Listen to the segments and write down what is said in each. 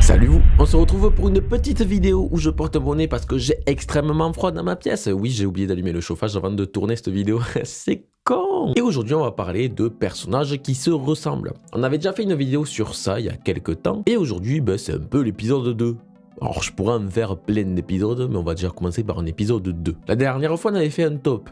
Salut vous, on se retrouve pour une petite vidéo où je porte un bonnet parce que j'ai extrêmement froid dans ma pièce. Oui, j'ai oublié d'allumer le chauffage avant de tourner cette vidéo, c'est con. Et aujourd'hui on va parler de personnages qui se ressemblent. On avait déjà fait une vidéo sur ça il y a quelques temps, et aujourd'hui c'est un peu l'épisode 2. Alors je pourrais en faire plein d'épisodes, mais on va déjà commencer par un épisode 2. La dernière fois on avait fait un top.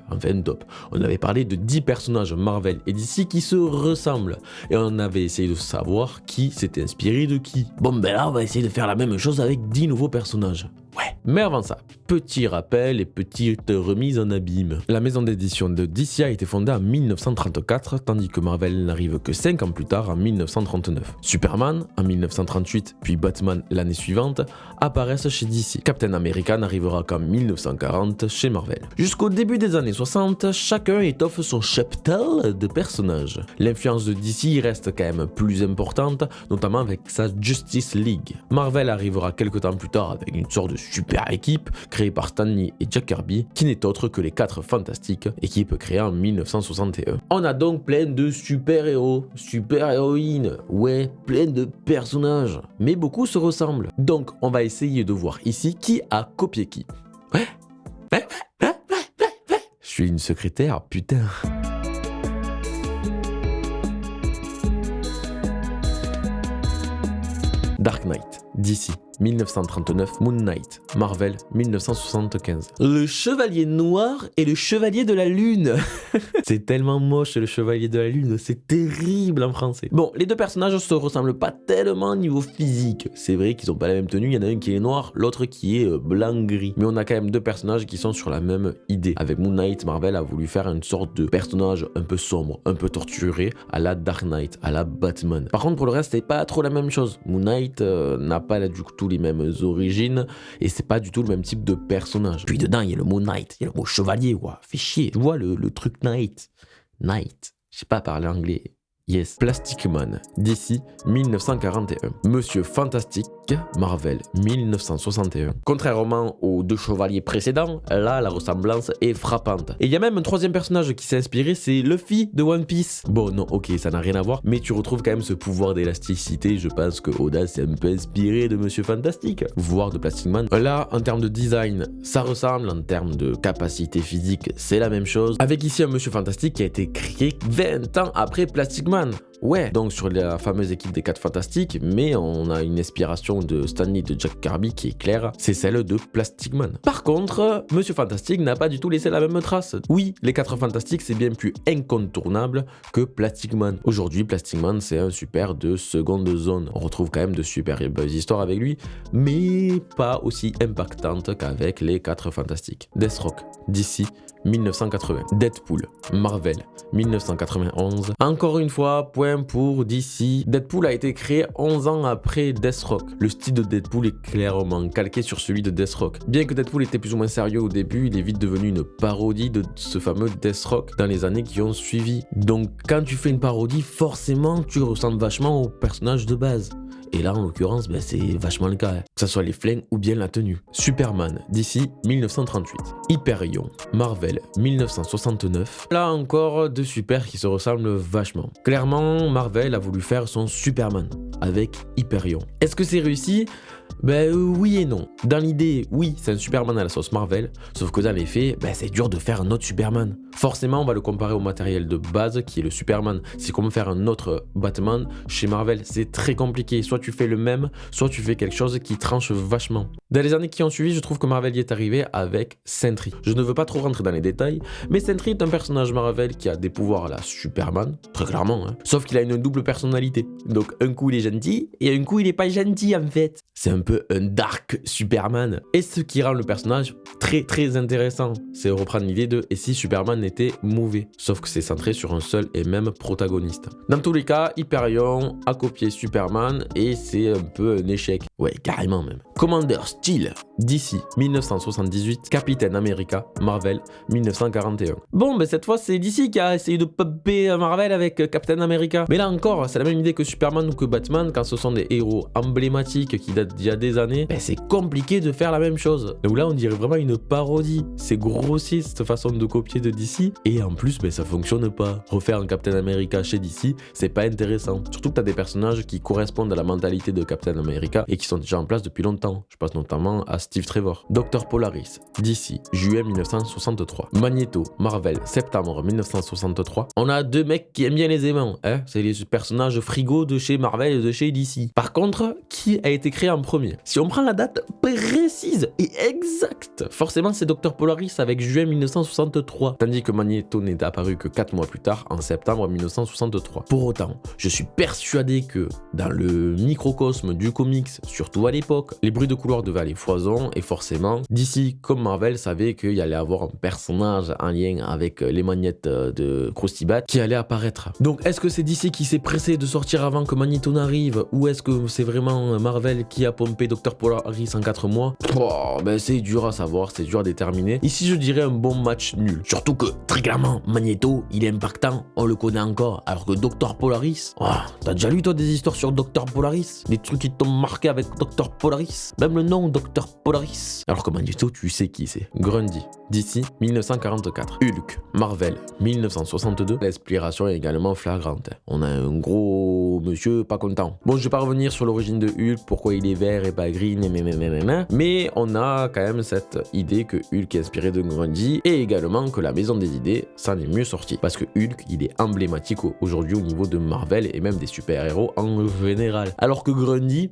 On avait parlé de 10 personnages Marvel et DC qui se ressemblent. Et on avait essayé de savoir qui s'était inspiré de qui. Bon là on va essayer de faire la même chose avec 10 nouveaux personnages. Ouais. Mais avant ça, petit rappel et petite remise en abîme. La maison d'édition de DC a été fondée en 1934, tandis que Marvel n'arrive que 5 ans plus tard, en 1939. Superman, en 1938, puis Batman l'année suivante, apparaissent chez DC. Captain America n'arrivera qu'en 1940 chez Marvel. Jusqu'au début des années 60, chacun étoffe son cheptel de personnages. L'influence de DC reste quand même plus importante, notamment avec sa Justice League. Marvel arrivera quelques temps plus tard avec une sorte de super équipe créée par Stan Lee et Jack Kirby, qui n'est autre que les 4 Fantastiques, équipe créée en 1961. On a donc plein de super-héros, super-héroïnes, ouais, plein de personnages, mais beaucoup se ressemblent. Donc on va essayer de voir ici qui a copié qui. Je suis une secrétaire, putain. Dark Knight, DC, 1939, Moon Knight, Marvel, 1975. Le Chevalier Noir et le Chevalier de la Lune. C'est tellement moche le Chevalier de la Lune, c'est terrible en français. Bon, les deux personnages se ressemblent pas tellement au niveau physique. C'est vrai qu'ils ont pas la même tenue, il y en a un qui est noir, l'autre qui est blanc-gris. Mais on a quand même deux personnages qui sont sur la même idée. Avec Moon Knight, Marvel a voulu faire une sorte de personnage un peu sombre, un peu torturé, à la Dark Knight, à la Batman. Par contre, pour le reste, c'est pas trop la même chose. Moon Knight n'a pas du tout les mêmes origines et c'est pas du tout le même type de personnage. Puis dedans il y a le mot Knight, il y a le mot chevalier, quoi. Fais chier. Tu vois le truc Knight, je sais pas parler anglais. Yes. Plastic Man, DC, 1941. Monsieur Fantastique, Marvel, 1961. Contrairement aux deux chevaliers précédents, là, la ressemblance est frappante. Et il y a même un troisième personnage qui s'est inspiré, c'est Luffy de One Piece. Bon, non, ok, ça n'a rien à voir, mais tu retrouves quand même ce pouvoir d'élasticité. Je pense que Oda s'est un peu inspiré de Monsieur Fantastique, voire de Plastic Man. Là, en termes de design, ça ressemble. En termes de capacité physique, c'est la même chose. Avec ici un Monsieur Fantastique qui a été créé 20 ans après Plastic Man. Ouais, donc sur la fameuse équipe des 4 Fantastiques, mais on a une inspiration de Stan Lee, de Jack Kirby qui est claire, c'est celle de Plastic Man. Par contre, Monsieur Fantastique n'a pas du tout laissé la même trace. Oui, les 4 Fantastiques c'est bien plus incontournable que Plastic Man. Aujourd'hui, Plastic Man c'est un super de seconde zone. On retrouve quand même de super histoires avec lui, mais pas aussi impactantes qu'avec les 4 Fantastiques. Deathstroke, DC, 1980. Deadpool, Marvel, 1991. Encore une fois, point pour DC. Deadpool a été créé 11 ans après Deathstroke. Le style de Deadpool est clairement calqué sur celui de Deathstroke. Bien que Deadpool était plus ou moins sérieux au début, il est vite devenu une parodie de ce fameux Deathstroke dans les années qui ont suivi. Donc quand tu fais une parodie, forcément tu ressembles vachement au personnage de base. Et là, en l'occurrence, c'est vachement le cas, hein. Que ce soit les flingues ou bien la tenue. Superman, DC, 1938. Hyperion, Marvel, 1969. Là encore, deux super qui se ressemblent vachement. Clairement, Marvel a voulu faire son Superman avec Hyperion. Est-ce que c'est réussi ? Oui et non. Dans l'idée, oui, c'est un Superman à la sauce Marvel, sauf que dans les faits, c'est dur de faire un autre Superman. Forcément, on va le comparer au matériel de base qui est le Superman. C'est comme faire un autre Batman chez Marvel, c'est très compliqué. Soit tu fais le même, soit tu fais quelque chose qui tranche vachement. Dans les années qui ont suivi, je trouve que Marvel y est arrivé avec Sentry. Je ne veux pas trop rentrer dans les détails, mais Sentry est un personnage Marvel qui a des pouvoirs à la Superman, très clairement, hein. Sauf qu'il a une double personnalité. Donc un coup il est gentil, et un coup il est pas gentil en fait. C'est un peu un dark Superman. Et ce qui rend le personnage très très intéressant, c'est reprendre l'idée de et si Superman était mauvais. Sauf que c'est centré sur un seul et même protagoniste. Dans tous les cas, Hyperion a copié Superman et c'est un peu un échec. Ouais, carrément même. Commander Steel, DC, 1978. Captain America, Marvel, 1941. Bon, cette fois c'est DC qui a essayé de pumper Marvel avec Captain America. Mais là encore, c'est la même idée que Superman ou que Batman. Batman, quand ce sont des héros emblématiques qui datent d'il y a des années, ben c'est compliqué de faire la même chose. Donc là, on dirait vraiment une parodie. C'est grossier cette façon de copier de DC. Et en plus, ben ça fonctionne pas. Refaire un Captain America chez DC, c'est pas intéressant. Surtout que t'as des personnages qui correspondent à la mentalité de Captain America et qui sont déjà en place depuis longtemps. Je pense notamment à Steve Trevor. Dr. Polaris, DC, juillet 1963. Magneto, Marvel, septembre 1963. On a deux mecs qui aiment bien les aimants, hein. C'est les personnages frigo de chez Marvel et de chez DC. Par contre, qui a été créé en premier? Si on prend la date précise et exacte, forcément c'est Dr. Polaris avec juin 1963, tandis que Magneto n'est apparu que 4 mois plus tard, en septembre 1963. Pour autant, je suis persuadé que dans le microcosme du comics, surtout à l'époque, les bruits de couloir devaient aller foison et forcément, DC comme Marvel savait qu'il y allait avoir un personnage en lien avec les magnettes de Krusty Bat qui allait apparaître. Donc est-ce que c'est DC qui s'est pressé de sortir avant que Magneto n'arrive ou est-ce que c'est vraiment Marvel qui a pompé Dr. Polaris en 4 mois? Ben c'est dur à savoir, c'est dur à déterminer. Ici je dirais un bon match nul. Surtout que très clairement Magneto il est impactant, on le connaît encore, alors que Dr. Polaris, t'as déjà lu toi des histoires sur Dr. Polaris? Des trucs qui t'ont marqué avec Dr. Polaris? Même le nom Dr. Polaris. Alors que Magneto tu sais qui c'est. Grundy, DC 1944. Hulk, Marvel 1962. L'inspiration est également flagrante. On a un gros monsieur pas content. Bon, je vais pas revenir sur l'origine de Hulk, pourquoi il est vert et pas gris, mais on a quand même cette idée que Hulk est inspiré de Grundy et également que la maison des idées s'en est mieux sortie. Parce que Hulk, il est emblématique aujourd'hui au niveau de Marvel et même des super-héros en général. Alors que Grundy,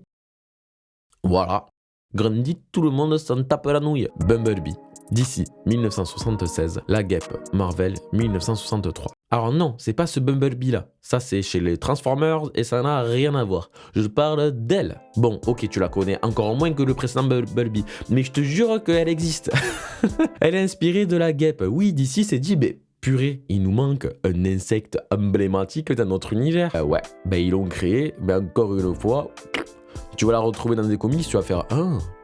voilà, Grundy, tout le monde s'en tape la nouille. Bumblebee, DC 1976, La Guêpe, Marvel 1963. Alors non, c'est pas ce Bumblebee là, ça c'est chez les Transformers et ça n'a rien à voir. Je parle d'elle. Bon, ok, tu la connais encore moins que le précédent Bumblebee, mais je te jure qu'elle existe. Elle est inspirée de La Guêpe. Oui, DC s'est dit, purée, il nous manque un insecte emblématique dans notre univers. Ouais, ils l'ont créé, mais encore une fois, tu vas la retrouver dans des comics, tu vas faire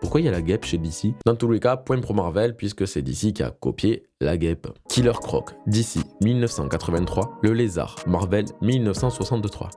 pourquoi il y a la guêpe chez DC? Dans tous les cas, point pour Marvel, puisque c'est DC qui a copié la guêpe. Killer Croc, DC 1983. Le Lézard, Marvel 1963.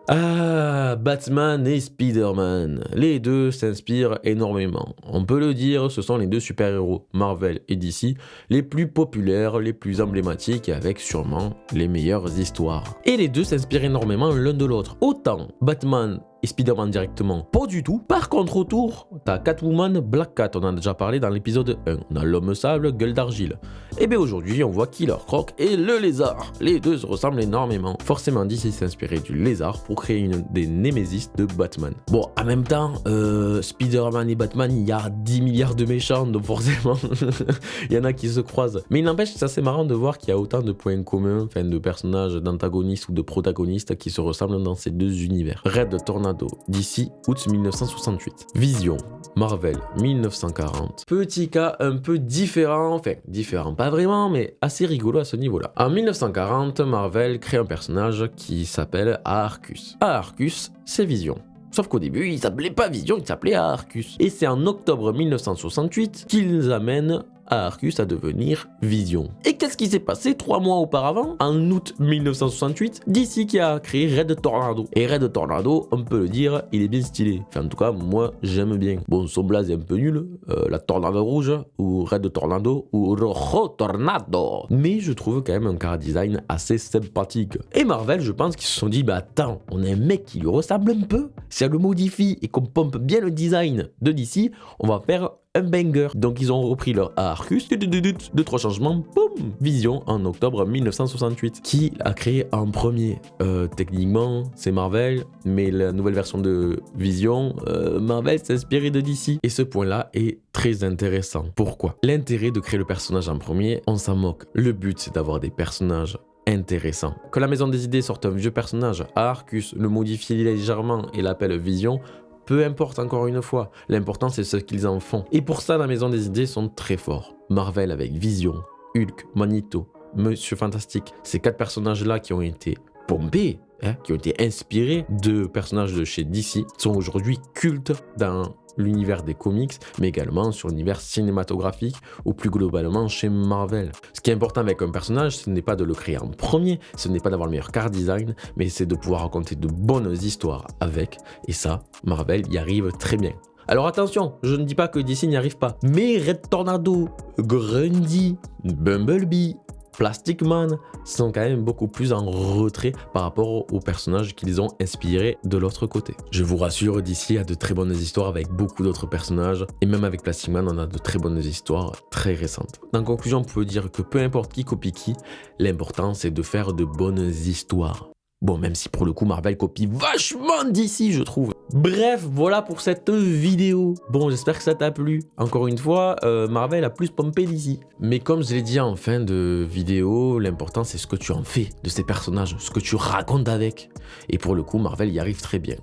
Batman et Spider-Man. Les deux s'inspirent énormément. On peut le dire, ce sont les deux super-héros, Marvel et DC, les plus populaires, les plus emblématiques et avec sûrement les meilleures histoires. Et les deux s'inspirent énormément l'un de l'autre. Autant Batman et Spider-Man directement, pas du tout. Par contre, autour, t'as Catwoman, Black Cat, on en a déjà parlé dans l'épisode 1. On a l'homme sable, gueule d'argile. Et bien aujourd'hui, on voit Killer Croc et le lézard. Les deux se ressemblent énormément. Forcément, DC s'est inspiré du lézard pour créer une des némésis de Batman. Bon, en même temps, Spider-Man et Batman, il y a 10 milliards de méchants, donc forcément, il y en a qui se croisent. Mais il n'empêche, c'est assez marrant de voir qu'il y a autant de points communs, enfin de personnages d'antagonistes ou de protagonistes qui se ressemblent dans ces deux univers. Red Tornado, DC, août 1968. Vision, Marvel, 1940. Petit cas un peu différent, enfin différent pas vraiment, mais assez rigolo à ce niveau-là. En 1940, Marvel crée un personnage qui s'appelle Aarkus. Aarkus, c'est Vision. Sauf qu'au début, il s'appelait pas Vision, il s'appelait Aarkus. Et c'est en octobre 1968 qu'ils amènent Aarkus à devenir Vision. Et qu'est-ce qui s'est passé 3 mois auparavant? En août 1968, DC qui a créé Red Tornado. Et Red Tornado, on peut le dire, il est bien stylé. Enfin, en tout cas, moi, j'aime bien. Bon, son blaze est un peu nul, la Tornade Rouge, ou Red Tornado, ou Rojo Tornado. Mais je trouve quand même un car design assez sympathique. Et Marvel, je pense qu'ils se sont dit, attends, on a un mec qui lui ressemble un peu. Si on le modifie et qu'on pompe bien le design de DC, on va faire un banger. Donc ils ont repris leur Aarkus, 2-3 changements, boum, Vision en octobre 1968. Qui a créé en premier? Techniquement, c'est Marvel, mais la nouvelle version de Vision, Marvel s'est inspiré de DC. Et ce point-là est très intéressant. Pourquoi? L'intérêt de créer le personnage en premier, on s'en moque. Le but, c'est d'avoir des personnages intéressant. Que la maison des idées sorte un vieux personnage, Aarkus, le modifie légèrement et l'appelle Vision, peu importe encore une fois, l'important c'est ce qu'ils en font. Et pour ça, la maison des idées sont très forts. Marvel avec Vision, Hulk, Magneto, Monsieur Fantastique, ces 4 personnages-là qui ont été pompés, qui ont été inspirés de personnages de chez DC, sont aujourd'hui cultes dans l'univers des comics, mais également sur l'univers cinématographique ou plus globalement chez Marvel. Ce qui est important avec un personnage, ce n'est pas de le créer en premier, ce n'est pas d'avoir le meilleur car design, mais c'est de pouvoir raconter de bonnes histoires avec, et ça, Marvel y arrive très bien. Alors attention, je ne dis pas que DC n'y arrive pas, mais Red Tornado, Grundy, Bumblebee, Plastic Man sont quand même beaucoup plus en retrait par rapport aux personnages qu'ils ont inspirés de l'autre côté. Je vous rassure, DC a de très bonnes histoires avec beaucoup d'autres personnages, et même avec Plastic Man, on a de très bonnes histoires très récentes. En conclusion, on peut dire que peu importe qui copie qui, l'important c'est de faire de bonnes histoires. Bon, même si pour le coup, Marvel copie vachement d'ici, je trouve. Bref, voilà pour cette vidéo. Bon, j'espère que ça t'a plu. Encore une fois, Marvel a plus pompé d'ici. Mais comme je l'ai dit en fin de vidéo, l'important c'est ce que tu en fais de ces personnages, ce que tu racontes avec. Et pour le coup, Marvel y arrive très bien.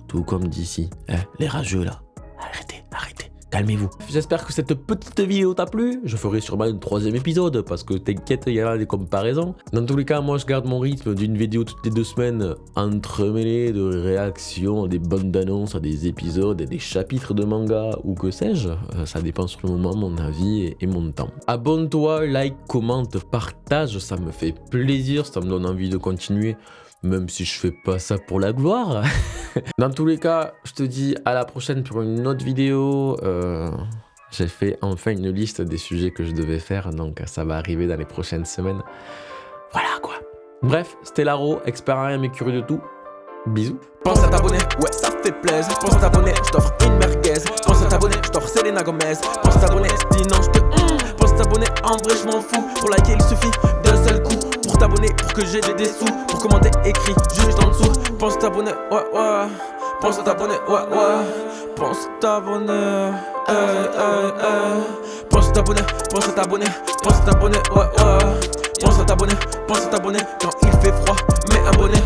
Tout comme d'ici, les rageux là. Arrêtez, arrêtez. Calmez-vous. J'espère que cette petite vidéo t'a plu. Je ferai sûrement un 3e épisode parce que t'inquiète, il y a des comparaisons. Dans tous les cas, moi je garde mon rythme d'une vidéo toutes les 2 semaines entremêlée de réactions, des bandes annonces à des épisodes, des chapitres de manga ou que sais-je. Ça dépend sur le moment, mon avis et mon temps. Abonne-toi, like, commente, partage, ça me fait plaisir, ça me donne envie de continuer. Même si je fais pas ça pour la gloire. Dans tous les cas, je te dis à la prochaine pour une autre vidéo. J'ai fait enfin une liste des sujets que je devais faire, donc ça va arriver dans les prochaines semaines. Voilà quoi. Bref, c'était Laro, expert en rien mais curieux de tout. Bisous. Pense à t'abonner, ouais ça fait plaisir. Pense à t'abonner, je t'offre une merguez. Pense à t'abonner, je t'offre Selena Gomez. Pense à t'abonner, sinon je te pense à t'abonner, en vrai je m'en fous. Pour liker il suffit d'un seul coup. Pour t'abonner, pour que j'ai des sous. Pour commenter, écrit juste en dessous. Pense à t'abonner, ouais. Pense à t'abonner, ouais. Pense à t'abonner, Pense à t'abonner, pense à t'abonner. Pense à t'abonner, ouais. Pense à t'abonner quand il fait froid, mais abonné.